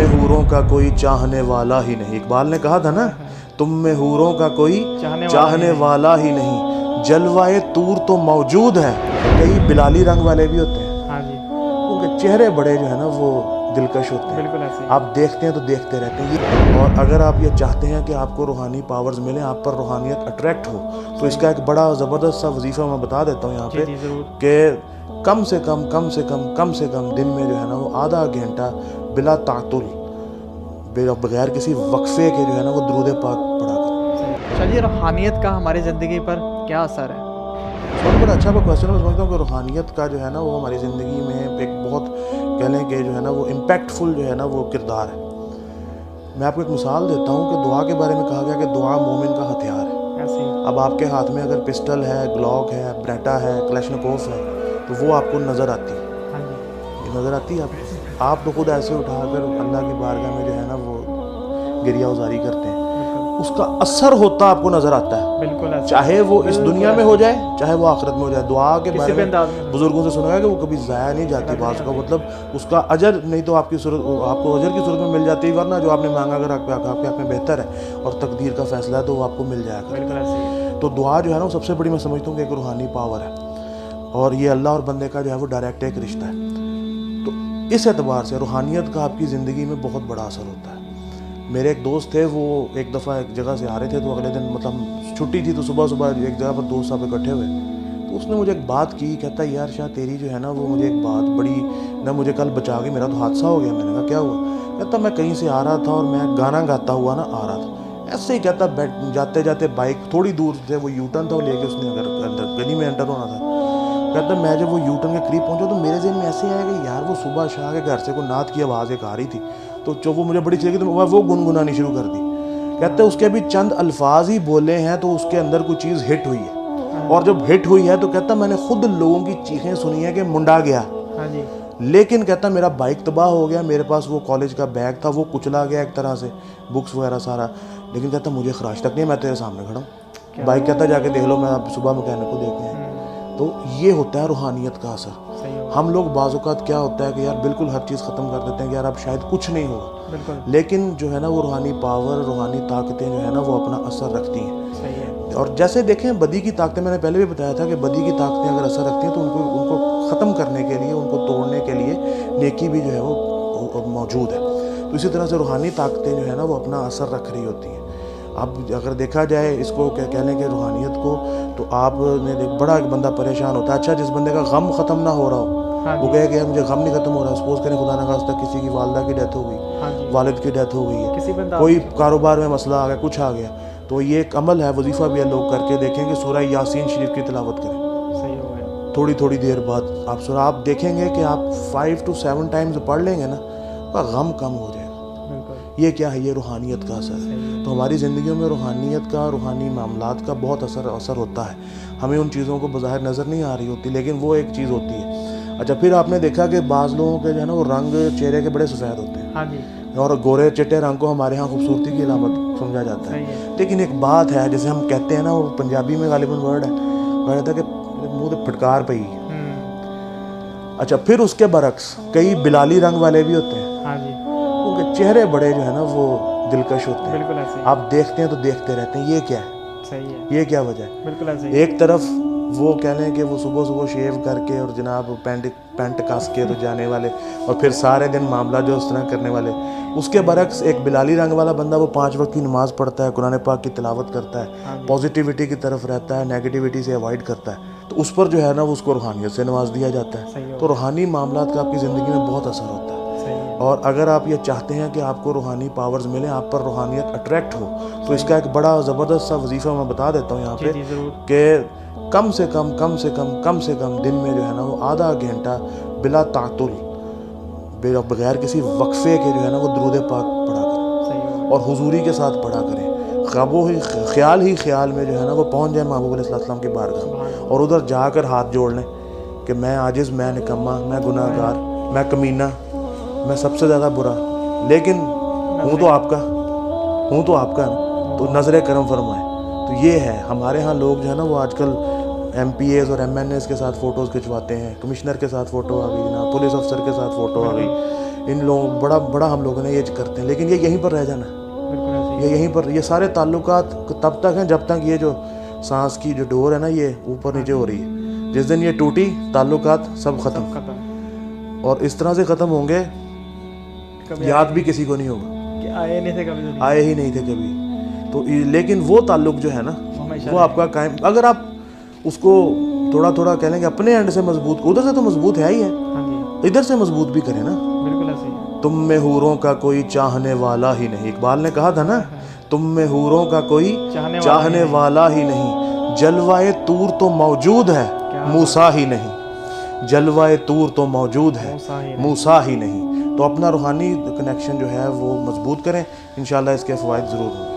में हूरों का कोई चाहने वाला ही नहीं, इकबाल ने कहा था ना, तुम में हूरों का कोई चाहने वाला ही नहीं, जलवाए तूर तो मौजूद है। कई बिलाली रंग वाले भी होते हैं, हाँ जी, उनके चेहरे बड़े जो है ना वो दिलकश होते हैं, बिल्कुल ऐसे ही। आप देखते हैं तो देखते रहते हैं। और अगर आप ये चाहते हैं कि आपको रूहानी पावर्स मिलें, आप पर रूहानियत अट्रैक्ट हो, तो इसका एक बड़ा ज़बरदस्त सा वजीफ़ा मैं बता देता हूँ यहाँ पे जी ज़रूर। कि कम से कम दिन में जो है ना वो आधा घंटा बिला तातुल, बगैर किसी वक्फे के जो है ना वो दुरूद पाक पढ़ा करें। चलिए, रूहानियत का हमारी ज़िंदगी पर क्या असर है? बहुत बड़ा अच्छा क्वेश्चन है। मैं समझता हूँ कि रूहानियत का जो है ना वो हमारी ज़िंदगी में एक बहुत कह लें कि जो है ना वो इम्पैक्टफुल जो है ना वो किरदार है। मैं आपको एक मिसाल देता हूँ कि दुआ के बारे में कहा गया कि दुआ मोमिन का हथियार है। ऐसे ही। अब आपके हाथ में अगर पिस्टल है, ग्लॉक है, ब्रेटा है, क्लैशनकोफ है, तो वो आपको नज़र आती है। हाँ जी, ये नज़र आती है आप तो खुद ऐसे उठाकर अल्लाह की बारगाह में जो है ना वो गिरिया उजारी करते हैं, उसका असर होता आपको नज़र आता है, बिल्कुल ऐसे। चाहे वो इस दुनिया में हो जाए चाहे वो आखिरत में हो जाए। दुआ के बारे में अंदाज में बुजुर्गों से सुना है कि वो कभी ज़ाया नहीं जाती, बात का मतलब उसका अजर नहीं तो आपको अजर की सूरत में मिल जाती है, वरना जो आपने मांगा अगर आपके हक में बेहतर है और तकदीर का फैसला है तो वो आपको मिल जाएगा। बिल्कुल ऐसे ही। तो दुआ जो है ना वो सबसे बड़ी मैं समझता हूँ कि एक रूहानी पावर है, और ये अल्लाह और बंदे का जो है वो डायरेक्ट एक रिश्ता है। तो इस एतबार से रूहानियत का आपकी ज़िंदगी में बहुत बड़ा असर होता है। मेरे एक दोस्त थे, वो एक दफ़ा एक जगह से आ रहे थे, तो अगले दिन मतलब छुट्टी थी, तो सुबह सुबह एक जगह पर दोस्त साहब इकट्ठे हुए, तो उसने मुझे एक बात की, कहता यार शाह तेरी जो है ना वो मुझे एक बात बड़ी ना मुझे कल बचा गई, मेरा तो हादसा हो गया। मैंने कहा क्या हुआ? कहता मैं कहीं से आ रहा था और मैं गाना गाता हुआ ना आ रहा था, ऐसे ही कहता जाते जाते बाइक थोड़ी दूर से वो यूटर्न था, वो लेके उसने अंदर गली में एंटर होना था। कहता मैं जब वो यूटर्न के करीब पहुंचा तो मेरे ज़हन में ऐसे आया कि यार वो सुबह शाह के घर से कोई नात की आवाज़ एक आ रही थी, तो जो वो मुझे बड़ी अच्छी लगी तो मैं वो गुनगुनानी शुरू कर दी। कहते उसके अभी चंद अल्फाज ही बोले हैं तो उसके अंदर कोई चीज़ हिट हुई है, और जब हिट हुई है तो कहता मैंने खुद लोगों की चीखें सुनी है कि मुंडा गया। हाँ जी, लेकिन कहता मेरा बाइक तबाह हो गया, मेरे पास वो कॉलेज का बैग था वो कुचला गया एक तरह से, बुक्स वगैरह सारा, लेकिन कहता मुझे खराश तक नहीं, मैं तेरे सामने खड़ा हूँ, बाइक कहता जाके देख लो, मैं अब सुबह मैकेनिक को देखते हैं। तो ये होता है रूहानियत का असर। हम लोग बाज़ औक़ात क्या होता है कि यार बिल्कुल हर चीज़ ख़त्म कर देते हैं कि यार अब शायद कुछ नहीं होगा, लेकिन जो है ना वो रूहानी पावर, रूहानी ताकतें जो है ना वो अपना असर रखती हैं। सही है। और जैसे देखें बदी की ताकतें, मैंने पहले भी बताया था कि बदी की ताकतें अगर असर रखती हैं तो उनको ख़त्म करने के लिए, उनको तोड़ने के लिए नेकी भी जो है वो मौजूद है। तो इसी तरह से रूहानी ताकतें जो है ना वो अपना असर रख रही होती हैं। अब अगर देखा जाए इसको कह लें कि रूहानियत को, तो आपने बड़ा एक बंदा परेशान होता है, अच्छा जिस बंदे का गम ख़त्म ना हो रहा हो, वो कहे कि यार मुझे गम नहीं ख़त्म हो रहा, सपोज करें खुदा न खास्ता किसी की वालदा की डेथ हो गई, वालिद की डेथ हो गई है, कोई कारोबार में मसला आ गया, कुछ आ गया, तो ये एक अमल है, वजीफ़ा भी है, लोग करके देखें कि सूरह यासीन शरीफ की तिलावत करें। सही हो गया। थोड़ी देर बाद आप देखेंगे कि आप 5 to 7 टाइम्स पढ़ लेंगे ना, तो गम कम हो जाएगा। ये क्या है? ये रूहानियत का असर है। तो हमारी ज़िंदगियों में रूहानियत का, रूहानी मामलात का बहुत असर होता है। हमें उन चीज़ों को बज़ाहिर नज़र नहीं आ रही होती, लेकिन वो एक चीज़ होती है। अच्छा, फिर आपने देखा कि बाज़ लोगों के जो है ना वो रंग चेहरे के बड़े सफ़ेद होते हैं। हाँ जी, और गोरे चिट्टे रंग को हमारे यहाँ खूबसूरती की अलामत समझा जाता है। लेकिन एक बात है, जैसे हम कहते हैं ना, वो पंजाबी में गालिबन वर्ड है, वो कहता है कि मुँह से फटकार पई। अच्छा, फिर उसके बरक्स कई बिलाली रंग वाले भी होते हैं। हाँ जी, उनके चेहरे बड़े जो है ना वो दिलकश होते हैं, बिल्कुल ऐसे ही। आप देखते हैं तो देखते रहते हैं। ये क्या है? सही है। ये क्या वजह है? बिल्कुल ऐसे ही। एक तरफ वो कह लें कि वो सुबह शेव करके और जनाब पैंट कास के तो जाने वाले, और फिर सारे दिन मामला जो उस तरह करने वाले, उसके बरक्स एक बिलाली रंग वाला बंदा, वो 5 वक्त की नमाज़ पढ़ता है, कुरान पाक की तिलावत करता है, पॉजिटिविटी की तरफ रहता है, नेगेटिविटी से अवॉइड करता है, तो उस पर जो है ना वो उसको रूहानियत से नवाज दिया जाता है। तो रूहानी मामलात का आपकी ज़िंदगी में बहुत असर होता है। और अगर आप ये चाहते हैं कि आपको रूहानी पावर्स मिलें, आप पर रूहानियत अट्रैक्ट हो, तो इसका एक बड़ा ज़बरदस्त सा वजीफ़ा मैं बता देता हूँ यहाँ पे कि कम से कम दिन में जो है ना वो आधा घंटा बिला तातुल, बगैर किसी वक्फे के जो है ना वो दुरूद पाक पढ़ा करें, और हुजूरी के साथ पढ़ा करें। ख्याल में जो है ना वो पहुँच जाए महबूब अलैहिस्सलाम की बारगाह, और उधर जाकर हाथ जोड़ लें कि मैं आजिज़, मैं निकम्मा, मैं गुनाहगार, मैं कमीना, मैं सबसे ज़्यादा बुरा, लेकिन हूँ तो आपका तो नज़र करम फरमाए। तो ये है, हमारे यहाँ लोग जो है ना वो आजकल MPAs और MNAs के साथ फ़ोटोज़ खिंचवाते हैं, कमिश्नर के साथ फ़ोटो आ गई जनाब, पुलिस अफसर के साथ फ़ोटो आ गई, इन लोगों बड़ा बड़ा हम लोगों ने ये करते हैं, लेकिन ये यहीं पर रह जाना है, बिल्कुल ऐसे ही ये यहीं पर, ये सारे ताल्लुकात तब तक हैं जब तक ये जो सांस की जो डोर है ना ये ऊपर नीचे हो रही है। जिस दिन ये टूटी ताल्लुकात सब ख़त्म, खत्म। और इस तरह से ख़त्म होंगे कभी याद भी किसी को नहीं होगा, कि आए नहीं थे कभी दुनिया आए ही नहीं थे कभी। तो लेकिन वो ताल्लुक जो है ना में, हमेशा वो आपका कायम, अगर आप उसको थोड़ा थोड़ा कह लेंगे अपने एंड से मजबूत, उधर से तो मजबूत है ही है, हाँ जी, इधर से मजबूत भी करें ना। बिल्कुल ऐसे ही है। तुम में हूरों का कोई चाहने वाला ही नहीं, इकबाल ने कहा था ना, तुम में हूरों का कोई चाहने वाला ही नहीं, जलवाए तूर तो मौजूद है मूसा ही नहीं, जलवाए तूर तो मौजूद है मूसा ही नहीं। तो अपना रूहानी कनेक्शन जो है वो मजबूत करें, इंशाल्लाह इसके फ़वाइद ज़रूर होंगे।